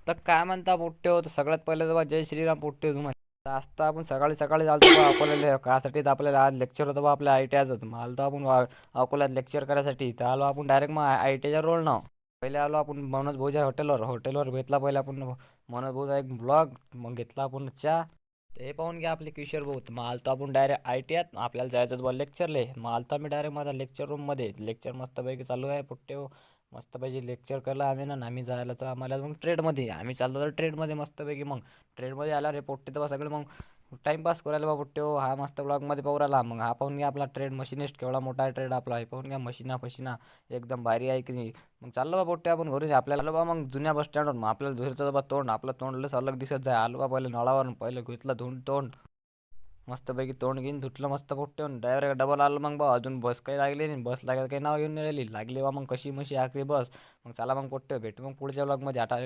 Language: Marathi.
तर काय म्हणता पोट्टे हो, तर सगळ्यात पहिले तर बा जय श्रीराम पोट्टे हो तुम्हाला. तर आज तर आपण सकाळी सकाळी आलतो बा अकोल्याला, कासाठी तर आपल्याला आज लेक्चर होतं बा आपल्या आय टी आयचं. मग आलतो आपण अकोल्यात लेक्चर करायसाठी. तर आलो आपण डायरेक्ट मग आय टी आयच्या रोड ना. पहिले आलो आपण मनोज भाऊच्या हॉटेलवर घेतला पहिले आपण मनोज भाऊचा एक ब्लॉग. मग घेतला आपण चहा. ते पाहून घ्या आपले किशोर भाऊ. तर मग आलतो आपण डायरेक्ट आय टी आयत. आपल्याला जायचं बा लेक्चरले. मग आलतो आम्ही डायरेक्ट माझा लेक्चर रूममध्ये. लेक्चर मस्तपैकी चालू आहे पोट्टे हो. मस्तपैकी लेक्चर केलं आम्ही ना. आम्ही जायला तर आम्हाला मग ट्रेडमध्ये आम्ही चाललो तर ट्रेडमध्ये मस्तपैकी. मग ट्रेडमध्ये आला रे पोट्टे तर सगळे मग टाइमपास करायला बा पोट्टे हो. हा मस्त ब्लॉगमध्ये पाहू राहिला. मग हा पाहून घ्या आपला ट्रेड मशीनिस्ट केवढा मोठा आहे ट्रेड आपला. हे पाहून घ्या मशीना फशीना एकदम भारी आहे की नाही. मग चाललो बा पोट्टे आपण घरी. आपल्याला आलो बा मग जुन्या बस स्टँडवर. मग आपल्याला धुरचं बा तोंड. आपलं तोंड लस अलग दिसत जाय. आलो बा पहिले नळावर. पहिले घेतलं धुवून तोंड. मस्तपैकी तोंड घेऊन धुतलं मस्त पोट्टे. डायरेक्ट डबल आलं मग बा. अजून बस काही लागली नाही. बस लागायला काही नाव घेऊन नाही राहिली. लागली बा मग कशी मशी आखरी बस. मग चला मग पोट्टे भेटू मग पुढच्या ब्लॉगमध्ये. आता